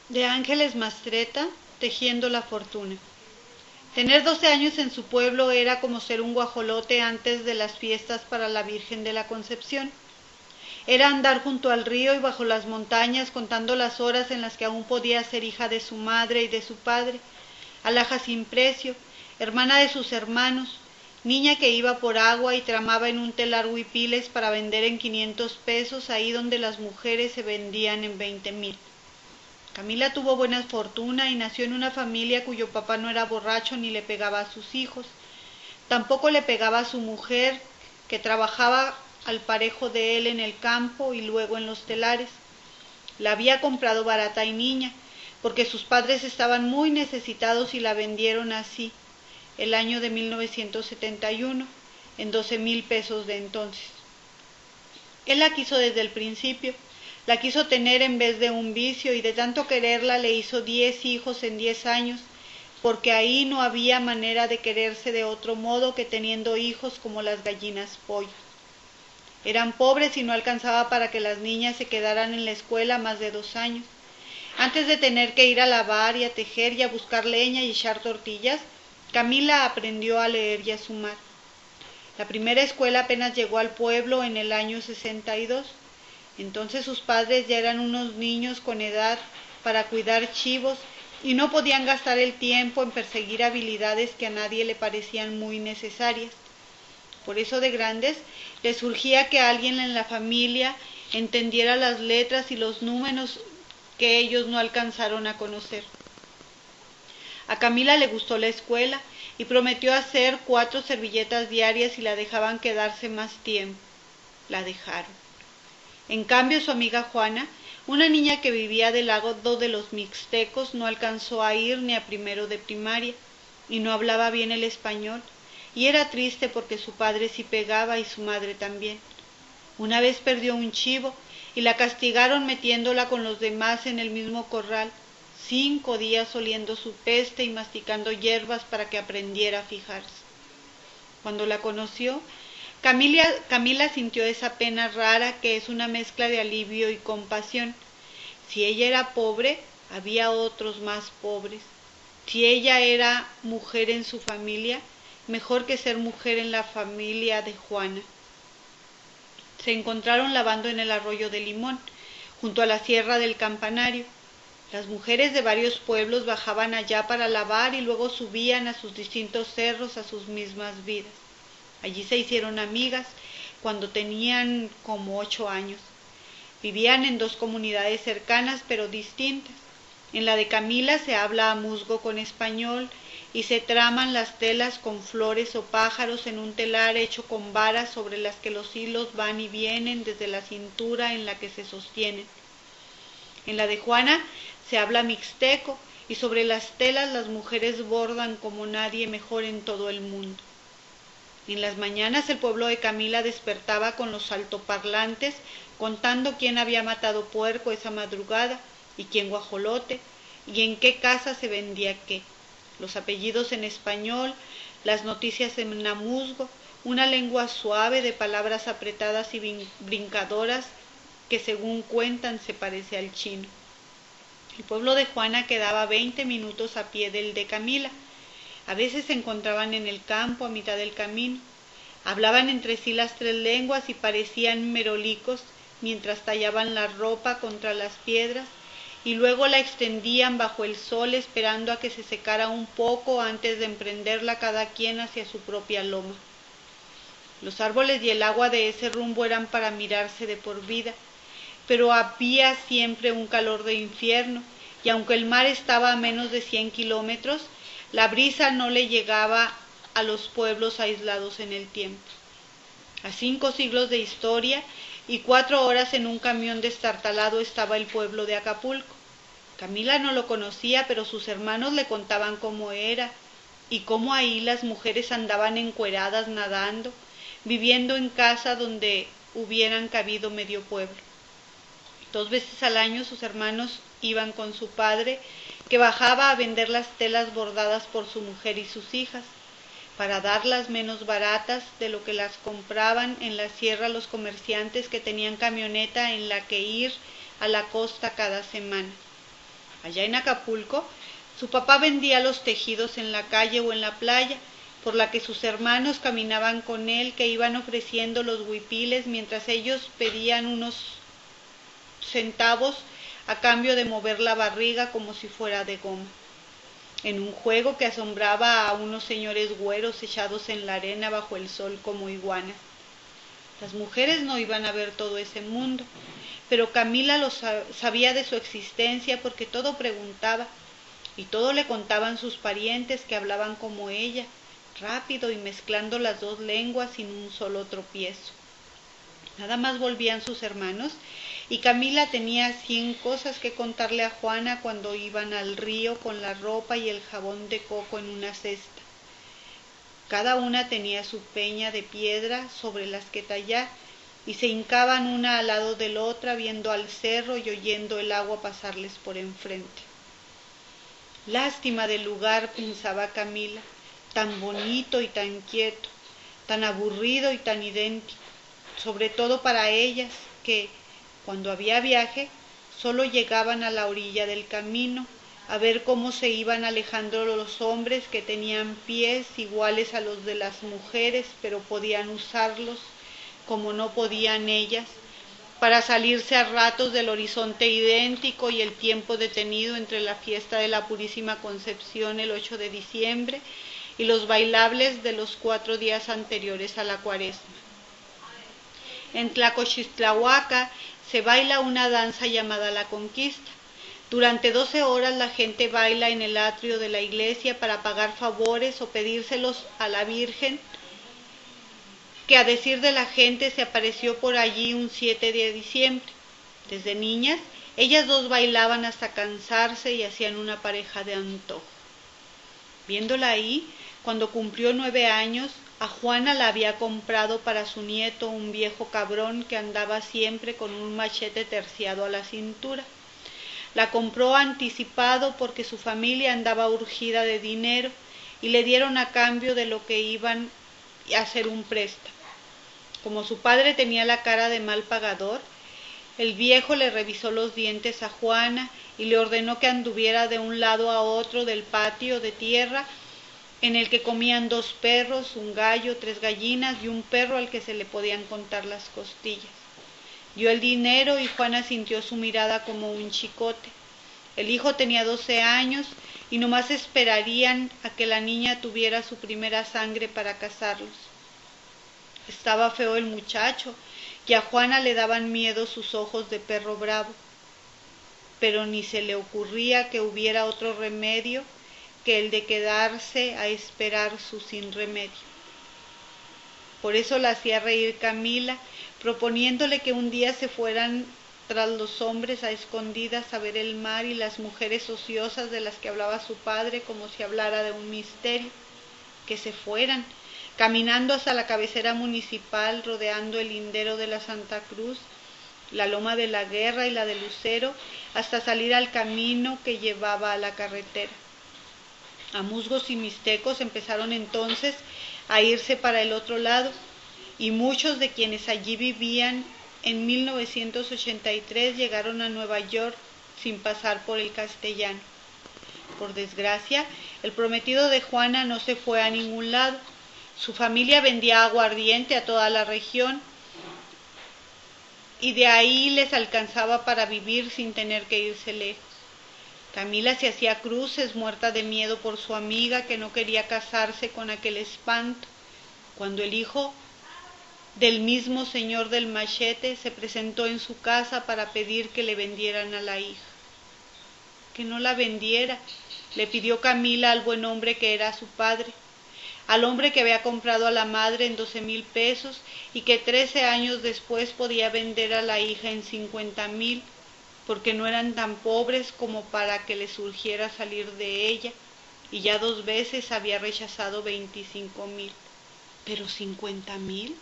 De Ángeles Mastretta, Tejiendo la Fortuna. Tener 12 años en su pueblo era como ser un guajolote antes de las fiestas para la Virgen de la Concepción. Era andar junto al río y bajo las montañas contando las horas en las que aún podía ser hija de su madre y de su padre, alhaja sin precio, hermana de sus hermanos, niña que iba por agua y tramaba en un telar huipiles para vender en 500 pesos ahí donde las mujeres se vendían en 20,000. Camila tuvo buena fortuna y nació en una familia cuyo papá no era borracho ni le pegaba a sus hijos. Tampoco le pegaba a su mujer, que trabajaba al parejo de él en el campo y luego en los telares. La había comprado barata y niña, porque sus padres estaban muy necesitados y la vendieron así, el año de 1971, en 12,000 pesos de entonces. Él la quiso desde el principio. La quiso tener en vez de un vicio y de tanto quererla le hizo 10 hijos en 10 años, porque ahí no había manera de quererse de otro modo que teniendo hijos como las gallinas pollos. Eran pobres y no alcanzaba para que las niñas se quedaran en la escuela más de 2 años. Antes de tener que ir a lavar y a tejer y a buscar leña y echar tortillas, Camila aprendió a leer y a sumar. La primera escuela apenas llegó al pueblo en el año 62. Entonces sus padres ya eran unos niños con edad para cuidar chivos y no podían gastar el tiempo en perseguir habilidades que a nadie le parecían muy necesarias. Por eso de grandes les surgía que alguien en la familia entendiera las letras y los números que ellos no alcanzaron a conocer. A Camila le gustó la escuela y prometió hacer 4 servilletas diarias y la dejaban quedarse más tiempo. La dejaron. En cambio, su amiga Juana, una niña que vivía del lado de los mixtecos, no alcanzó a ir ni a primero de primaria y no hablaba bien el español, y era triste porque su padre sí pegaba y su madre también. Una vez perdió un chivo y la castigaron metiéndola con los demás en el mismo corral, 5 días oliendo su peste y masticando hierbas para que aprendiera a fijarse. Cuando la conoció, Camila sintió esa pena rara que es una mezcla de alivio y compasión. Si ella era pobre, había otros más pobres. Si ella era mujer en su familia, mejor que ser mujer en la familia de Juana. Se encontraron lavando en el arroyo de Limón, junto a la Sierra del Campanario. Las mujeres de varios pueblos bajaban allá para lavar y luego subían a sus distintos cerros a sus mismas vidas. Allí se hicieron amigas cuando tenían como 8 años. Vivían en 2 comunidades cercanas pero distintas. En la de Camila se habla a musgo con español y se traman las telas con flores o pájaros en un telar hecho con varas sobre las que los hilos van y vienen desde la cintura en la que se sostienen. En la de Juana se habla mixteco y sobre las telas las mujeres bordan como nadie mejor en todo el mundo. En las mañanas el pueblo de Camila despertaba con los altoparlantes contando quién había matado puerco esa madrugada y quién guajolote y en qué casa se vendía qué. Los apellidos en español, las noticias en namusgo, una lengua suave de palabras apretadas y brincadoras que según cuentan se parece al chino. El pueblo de Juana quedaba 20 minutos a pie del de Camila. A veces se encontraban en el campo a mitad del camino. Hablaban entre sí las 3 lenguas y parecían merolicos mientras tallaban la ropa contra las piedras y luego la extendían bajo el sol esperando a que se secara un poco antes de emprenderla cada quien hacia su propia loma. Los árboles y el agua de ese rumbo eran para mirarse de por vida, pero había siempre un calor de infierno y aunque el mar estaba a menos de 100 kilómetros, la brisa no le llegaba a los pueblos aislados en el tiempo. A 5 siglos de historia y 4 horas en un camión destartalado estaba el pueblo de Acapulco. Camila no lo conocía, pero sus hermanos le contaban cómo era y cómo ahí las mujeres andaban encueradas nadando, viviendo en casa donde hubieran cabido medio pueblo. 2 veces al año sus hermanos iban con su padre, que bajaba a vender las telas bordadas por su mujer y sus hijas, para darlas menos baratas de lo que las compraban en la sierra los comerciantes que tenían camioneta en la que ir a la costa cada semana. Allá en Acapulco, su papá vendía los tejidos en la calle o en la playa, por la que sus hermanos caminaban con él, que iban ofreciendo los huipiles mientras ellos pedían unos centavos a cambio de mover la barriga como si fuera de goma, en un juego que asombraba a unos señores güeros echados en la arena bajo el sol como iguanas. Las mujeres no iban a ver todo ese mundo, pero Camila sabía de su existencia porque todo preguntaba, y todo le contaban sus parientes que hablaban como ella, rápido y mezclando las dos lenguas sin un solo tropiezo. Nada más volvían sus hermanos y Camila tenía 100 cosas que contarle a Juana cuando iban al río con la ropa y el jabón de coco en una cesta. Cada una tenía su peña de piedra sobre las que tallar y se hincaban una al lado de la otra viendo al cerro y oyendo el agua pasarles por enfrente. Lástima del lugar, pensaba Camila, tan bonito y tan quieto, tan aburrido y tan idéntico, sobre todo para ellas que, cuando había viaje, solo llegaban a la orilla del camino a ver cómo se iban alejando los hombres que tenían pies iguales a los de las mujeres, pero podían usarlos como no podían ellas, para salirse a ratos del horizonte idéntico y el tiempo detenido entre la fiesta de la Purísima Concepción el 8 de diciembre y los bailables de los 4 días anteriores a la Cuaresma. En Tlacochistlahuaca se baila una danza llamada la Conquista. Durante 12 horas la gente baila en el atrio de la iglesia para pagar favores o pedírselos a la Virgen, que a decir de la gente se apareció por allí un 7 de diciembre. Desde niñas, ellas dos bailaban hasta cansarse y hacían una pareja de antojo. Viéndola ahí, cuando cumplió 9 años, a Juana la había comprado para su nieto un viejo cabrón que andaba siempre con un machete terciado a la cintura. La compró anticipado porque su familia andaba urgida de dinero y le dieron a cambio de lo que iban a hacer un préstamo. Como su padre tenía la cara de mal pagador, el viejo le revisó los dientes a Juana y le ordenó que anduviera de un lado a otro del patio de tierra en el que comían 2 perros, un gallo, 3 gallinas y un perro al que se le podían contar las costillas. Dio el dinero y Juana sintió su mirada como un chicote. El hijo tenía 12 años y nomás esperarían a que la niña tuviera su primera sangre para casarlos. Estaba feo el muchacho y a Juana le daban miedo sus ojos de perro bravo, pero ni se le ocurría que hubiera otro remedio que el de quedarse a esperar su sin remedio. Por eso la hacía reír Camila, proponiéndole que un día se fueran tras los hombres a escondidas a ver el mar y las mujeres ociosas de las que hablaba su padre como si hablara de un misterio, que se fueran, caminando hasta la cabecera municipal, rodeando el lindero de la Santa Cruz, la Loma de la Guerra y la de Lucero, hasta salir al camino que llevaba a la carretera. Amuzgos y mixtecos empezaron entonces a irse para el otro lado, y muchos de quienes allí vivían en 1983 llegaron a Nueva York sin pasar por el Castellano. Por desgracia, el prometido de Juana no se fue a ningún lado. Su familia vendía aguardiente a toda la región y de ahí les alcanzaba para vivir sin tener que irse lejos. Camila se hacía cruces, muerta de miedo por su amiga que no quería casarse con aquel espanto, cuando el hijo del mismo señor del machete se presentó en su casa para pedir que le vendieran a la hija. Que no la vendiera, le pidió Camila al buen hombre que era su padre, al hombre que había comprado a la madre en 12,000 pesos y que 13 años después podía vender a la hija en 50,000, porque no eran tan pobres como para que les surgiera salir de ella, y ya 2 veces había rechazado 25,000. ¿Pero 50,000?